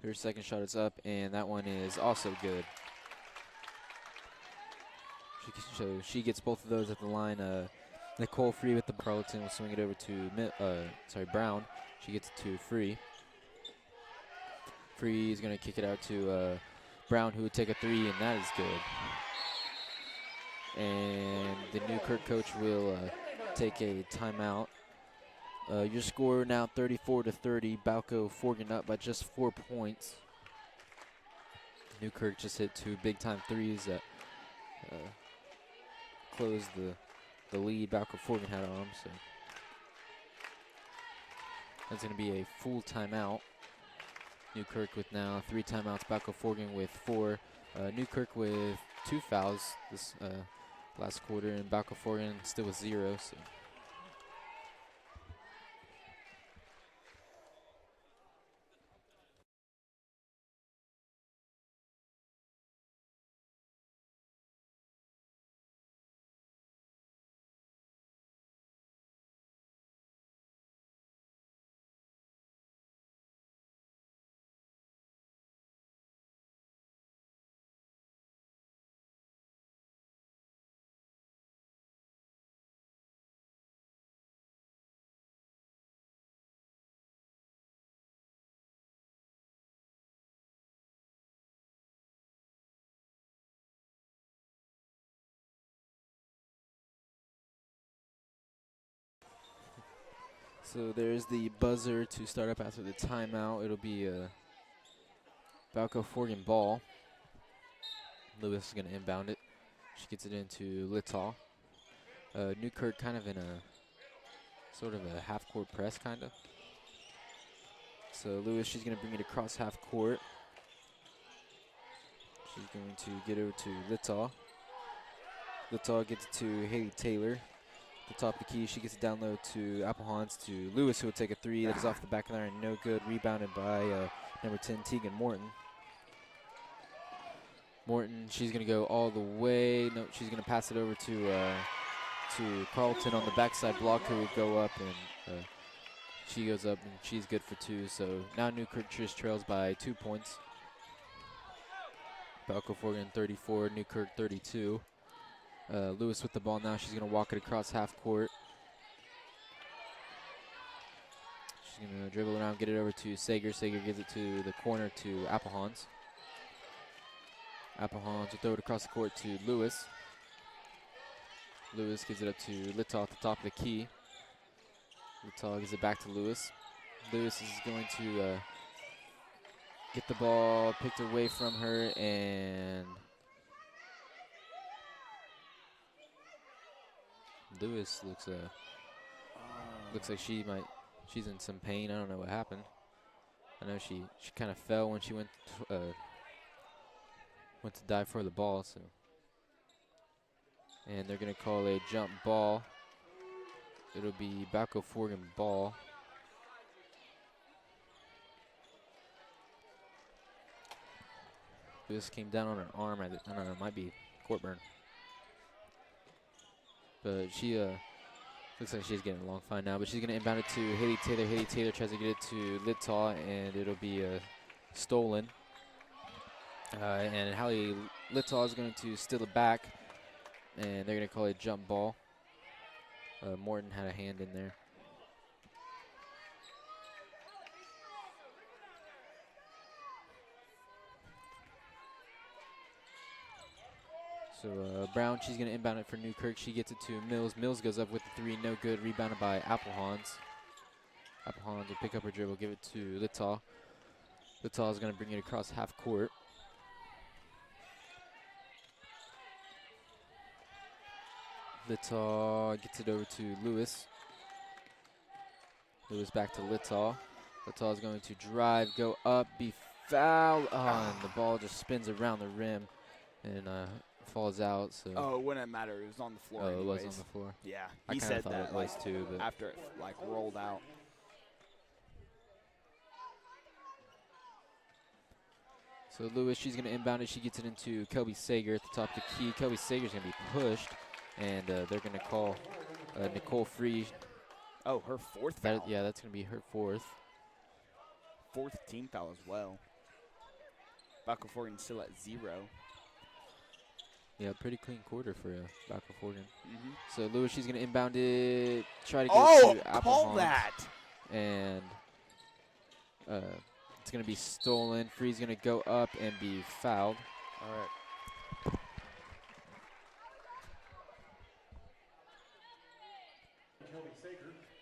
Speaker 1: Her second shot is up, and that one is also good. So she gets both of those at the line. Nicole Free with the Carlton will swing it over to Brown. She gets it to Free. Free is going to kick it out to Brown, who would take a three, and that is good. And the Newkirk coach will take a timeout. Your score now 34-30. Balko-Forgan up by just 4 points. Newkirk just hit two big-time threes that closed the lead Balko-Forgan had on them. So that's going to be a full timeout. Newkirk with now 3 timeouts. Balko-Forgan with 4. Newkirk with 2 fouls this last quarter, and Balko-Forgan still with 0. So. So there's the buzzer to start up after the timeout. It'll be a Balko-Forgan ball. Lewis is going to inbound it. She gets it into Littall. Newkirk kind of in a sort of a half-court press, kind of. So Lewis, she's going to bring it across half court. She's going to get over to Littall. Littall gets it to Haley Taylor. The top of the key, she gets it down low to Applehans to Lewis, who will take a three. That is off the back of the iron, no good. Rebounded by number 10, Tegan Morton. Morton, she's going to go all the way. No, she's going to pass it over to Carlton on the backside block, who will go up, and she goes up, and she's good for two. So now Newkirk just trails by 2 points. Balko-Forgan 34, Newkirk 32. Lewis with the ball now. She's going to walk it across half court. She's going to dribble around, get it over to Sager. Sager gives it to the corner to Applehans. Applehans will throw it across the court to Lewis. Lewis gives it up to Littall at the top of the key. Littall gives it back to Lewis. Lewis is going to get the ball picked away from her, and Lewis looks like she's in some pain. I don't know what happened. I know she kind of fell when she went to dive for the ball. So, and they're gonna call a jump ball. It'll be Balko-Forgan ball. This came down on her arm. I don't know. It might be court burn. But she looks like she's getting along fine now. But she's going to inbound it to Haley Taylor. Haley Taylor tries to get it to Littall, and it'll be stolen. And Haley Littall is going to steal it back, and they're going to call it a jump ball. Morton had a hand in there. So Brown, she's going to inbound it for Newkirk. She gets it to Mills. Mills goes up with the three, no good. Rebounded by Applehans. Applehans will pick up her dribble, give it to Littall. Littall is going to bring it across half court. Littall gets it over to Lewis. Lewis back to Littall. Littall is going to drive, go up, be fouled. Oh, and the ball just spins around the rim and falls out. So.
Speaker 2: Oh, it wouldn't matter. It was on the floor.
Speaker 1: Oh,
Speaker 2: anyways.
Speaker 1: it was on the floor.
Speaker 2: Yeah,
Speaker 1: I
Speaker 2: he said
Speaker 1: thought
Speaker 2: that
Speaker 1: it was too, but
Speaker 2: after it rolled out.
Speaker 1: So Lewis, she's going to inbound it. She gets it into Kelby Sager at the top of the key. Kelby Sager's going to be pushed, and they're going to call Nicole Free.
Speaker 2: Oh, her fourth foul.
Speaker 1: Yeah, that's going to be her fourth.
Speaker 2: Fourth team foul as well. Balko-Forgan still at 0.
Speaker 1: Yeah, pretty clean quarter for Balko-Forgan. So Lewis, she's going to inbound it, try to get it to
Speaker 2: call
Speaker 1: Applehans,
Speaker 2: that!
Speaker 1: and it's going to be stolen. Free's going to go up and be fouled.
Speaker 2: All right.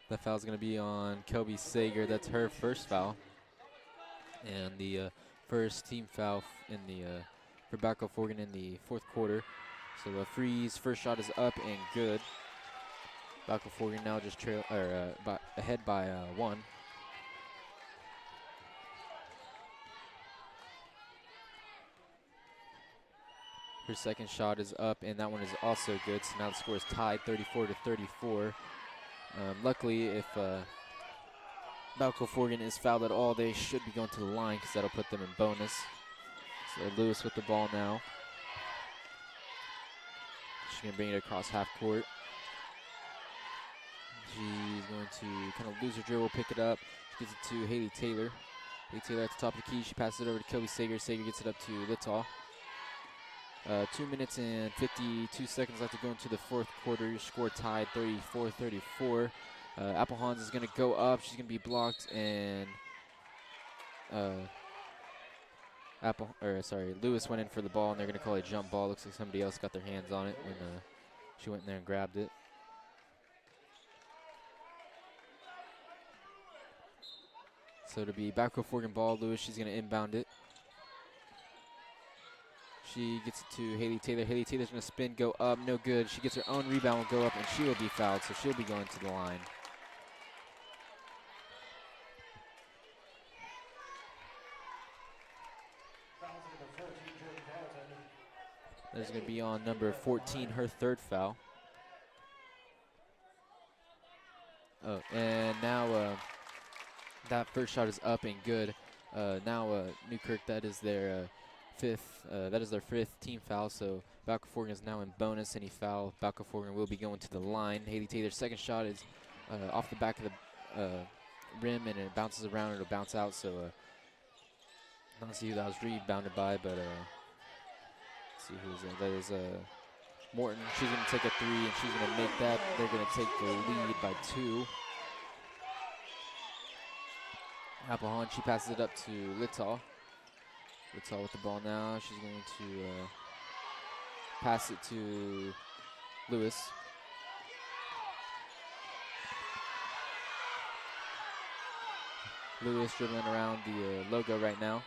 Speaker 1: That foul's going to be on Kelby Sager. That's her first foul, and the first team foul in the for Balko-Forgan in the fourth quarter. So Free's first shot is up and good. Balko-Forgan now just ahead by 1. Her second shot is up, and that one is also good. So now the score is tied, 34-34. Luckily, if Balko-Forgan is fouled at all, they should be going to the line because that'll put them in bonus. So Lewis with the ball now. She's going to bring it across half court. She's going to kind of lose her dribble, pick it up. She gets it to Haley Taylor. Haley Taylor at the top of the key. She passes it over to Kelby Sager. Sager gets it up to Littall. 2 minutes and 52 seconds left to go into the fourth quarter. Your score tied 34-34. Applehans is going to go up. She's going to be blocked, and Lewis went in for the ball, and they're going to call it a jump ball. Looks like somebody else got their hands on it when she went in there and grabbed it. So it'll be Balko-Forgan ball. Lewis, she's going to inbound it. She gets it to Haley Taylor. Haley Taylor's going to spin, go up, no good. She gets her own rebound, will go up, and she will be fouled, so she'll be going to the line. That is going to be on number 14, her third foul. Oh, and now that first shot is up and good. Now Newkirk, that is their fifth team foul. So Balko-Forgan is now in bonus. Any foul, Balko-Forgan will be going to the line. Haley Taylor's second shot is off the back of the rim, and it bounces around. It'll bounce out. So I don't see who that was rebounded by, but let's see who's that. That is Morton. She's going to take a three, and she's going to make that. They're going to take the lead by 2. Applehawn, she passes it up to Littall. Littall with the ball now. She's going to pass it to Lewis. Lewis dribbling around the logo right now.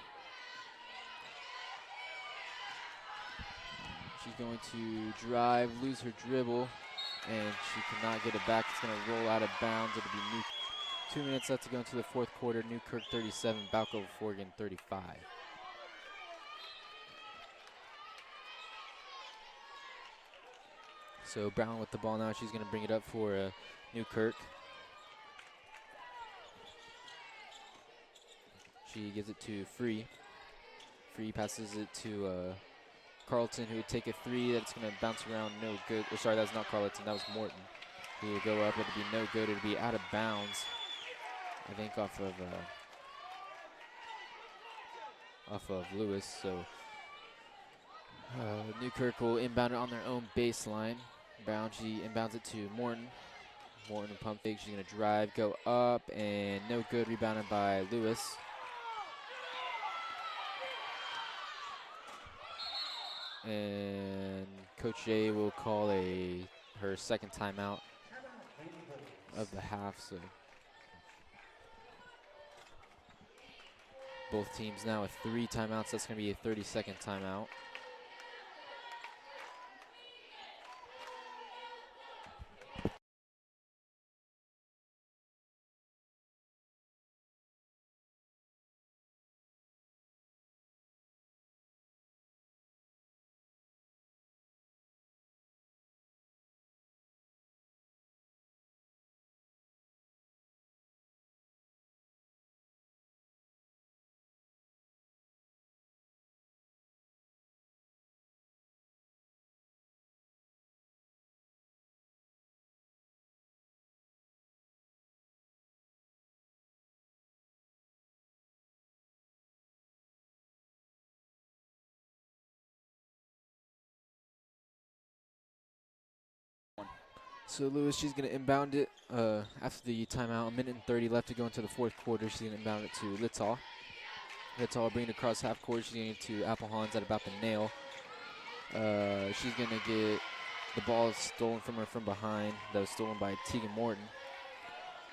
Speaker 1: She's going to drive, lose her dribble, and she cannot get it back. It's going to roll out of bounds. It'll be Newkirk. 2 minutes left to go into the fourth quarter. Newkirk 37, Balko-Forgan 35. So Brown with the ball now. She's going to bring it up for Newkirk. She gives it to Free. Free passes it to Carlton, who would take a three. That's going to bounce around, no good. Oh, sorry, that was not Carlton. That was Morton. He will go up. It'll be no good. It'll be out of bounds. I think off of Lewis. So Newkirk will inbound it on their own baseline. Brown, she inbounds it to Morton. Morton pump fake. She's going to drive, go up, and no good. Rebounded by Lewis. And Coach Jay will call her second timeout of the half. So both teams now with 3 timeouts. That's going to be a 30-second timeout. So Lewis, she's going to inbound it after the timeout. 1:30 left to go into the fourth quarter. She's going to inbound it to Littall. Littall bring it across half court. She's going to Applehans at about the nail. She's going to get the ball stolen from her from behind. That was stolen by Tegan Morton.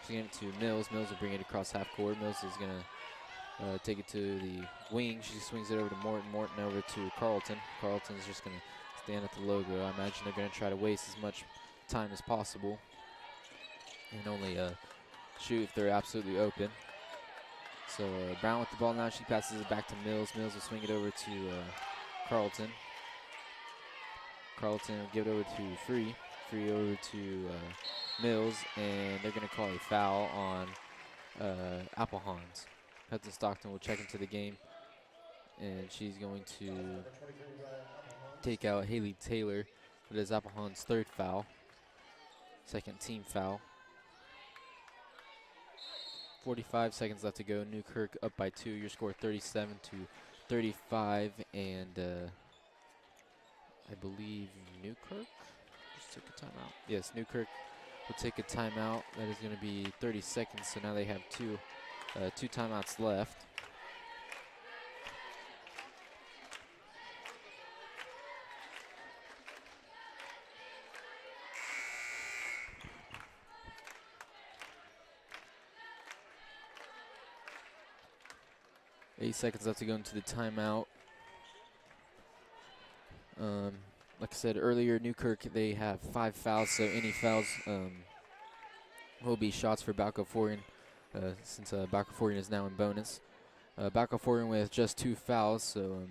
Speaker 1: She's going to Mills. Mills will bring it across half court. Mills is going to take it to the wing. She swings it over to Morton. Morton over to Carlton. Carlton's just going to stand at the logo. I imagine they're going to try to waste as much time as possible and only shoot if they're absolutely open. So Brown with the ball now. She passes it back to Mills. Mills will swing it over to Carlton. Carlton will give it over to Free. Free over to Mills, and they're going to call a foul on Applehans. Hudson Stockton will check into the game, and she's going to take out Haley Taylor. That is Applehan's third foul. Second team foul. 45 seconds left to go. Newkirk up by 2. Your score 37-35, and I believe Newkirk just took a timeout. Yes, Newkirk will take a timeout. That is going to be 30 seconds. So now they have two timeouts left. 8 seconds left to go into the timeout. Like I said earlier, Newkirk, they have 5 fouls, so any fouls will be shots for Balko-Forgan, since Balko-Forgan is now in bonus. Balko-Forgan with just 2 fouls, so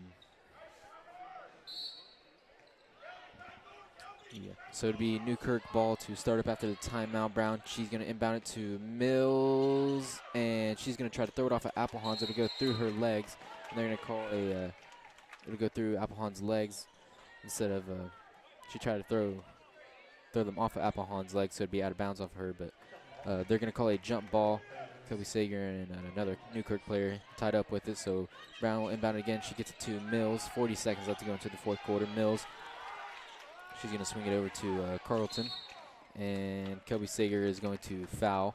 Speaker 1: yeah. So it'd be Newkirk ball to start up after the timeout. Brown, she's going to inbound it to Mills, and she's going to try to throw it off at Applehans. It'll go through her legs, and they're going to call a, it'll go through Applehans' legs instead of, she tried to throw them off of Applehans' legs, so it'd be out of bounds off of her, but they're going to call a jump ball. Kobe Sager and another Newkirk player tied up with it, so Brown will inbound it again. She gets it to Mills. 40 seconds left to go into the fourth quarter. Mills, she's going to swing it over to Carlton, and Kobe Sager is going to foul.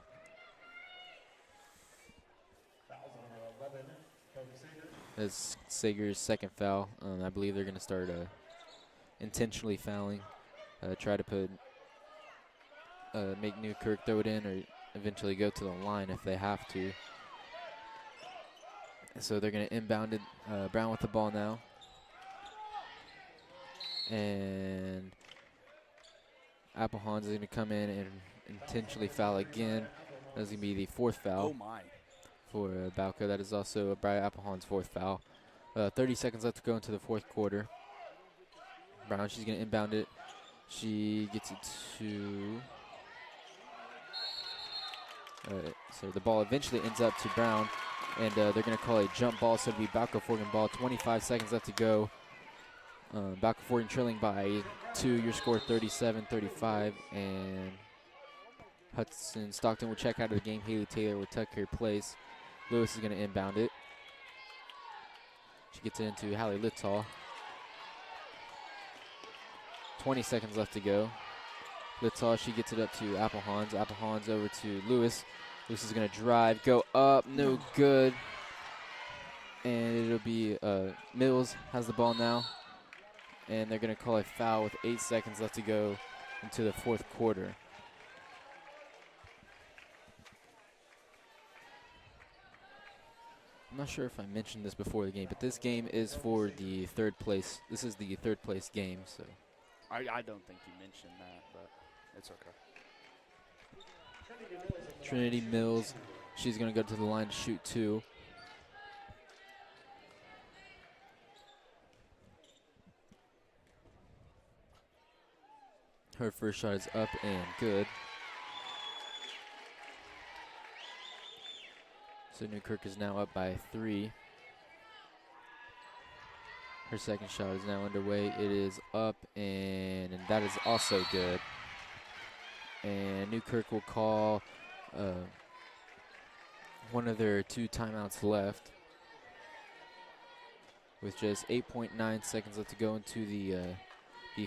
Speaker 1: That's Sager's second foul. I believe they're going to start intentionally fouling, try to put make Newkirk throw it in or eventually go to the line if they have to. So they're going to inbound it. Brown with the ball now. And Applehans is going to come in and intentionally foul again. That's going to be the fourth foul for Balko. That is also Brian Applehans' fourth foul. 30 seconds left to go into the fourth quarter. Brown, she's going to inbound it. She gets it to... so the ball eventually ends up to Brown, and they're going to call a jump ball, so it'll be Balko-Forgan ball. 25 seconds left to go. Balko-Forgan trailing by 2. Your score 37-35, and Hudson Stockton will check out of the game. Haley Taylor will tuck her place. Lewis is going to inbound it. She gets it into Hallie Littall. 20 seconds left to go. Littall, she gets it up to Applehans. Applehans over to Lewis. Lewis is going to drive, go up, no good. And it'll be Mills has the ball now. And they're going to call a foul with 8 seconds left to go into the fourth quarter. I'm not sure if I mentioned this before the game, but this game is for the third place. This is the third place game, so.
Speaker 2: I don't think you mentioned that, but it's okay.
Speaker 1: Trinity Mills, she's going to go to the line to shoot 2. Her first shot is up and good. So Newkirk is now up by 3. Her second shot is now underway. It is up, and that is also good. And Newkirk will call one of their 2 timeouts left with just 8.9 seconds left to go into the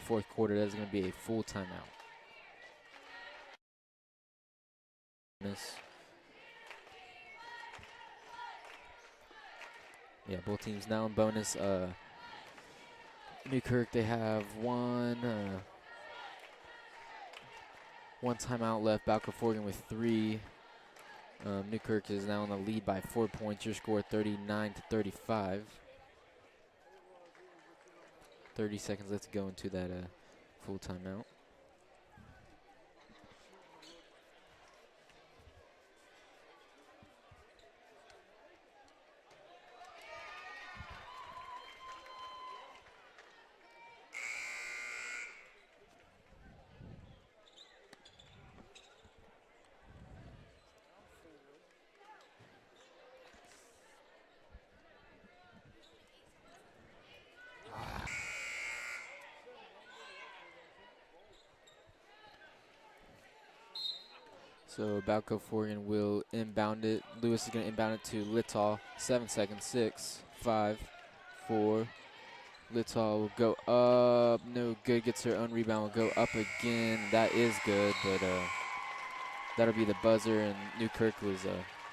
Speaker 1: fourth quarter. That is going to be a full timeout. Yeah, both teams now in bonus. Newkirk, they have one timeout left. Balko-Forgan with 3. Newkirk is now in the lead by 4 points. Your score 39-35. 30 seconds left to go into that full timeout. So Balko-Forgan will inbound it. Lewis is going to inbound it to Littall. 7 seconds. 6, 5, 4. Littall will go up. No good. Gets her own rebound. Will go up again. That is good, but that'll be the buzzer, and Newkirk was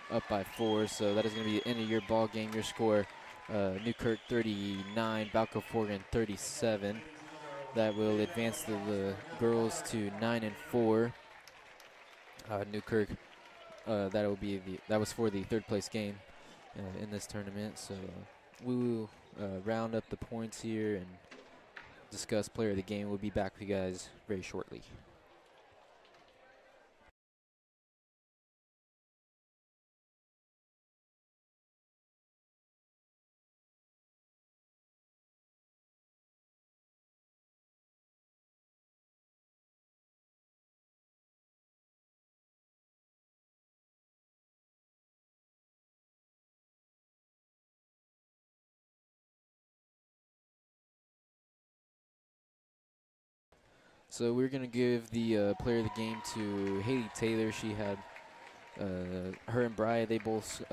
Speaker 1: up by 4. So that is going to be the end of your ball game. Your score, Newkirk 39, Balko-Forgan 37. That will advance the girls to 9-4. Newkirk, that was for the third place game, in this tournament. So we will round up the points here and discuss player of the game. We'll be back with you guys very shortly. So we're going to give the player of the game to Haley Taylor. She had, her and Bri, they both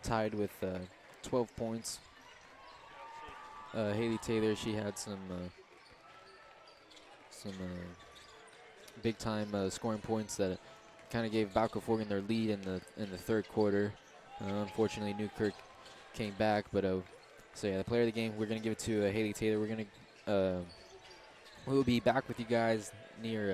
Speaker 1: tied with 12 points. Haley Taylor, she had some big time scoring points that kind of gave Balko-Forgan their lead in the third quarter. Unfortunately, Newkirk came back, but so yeah, the player of the game, we're going to give it to Haley Taylor. We'll be back with you guys near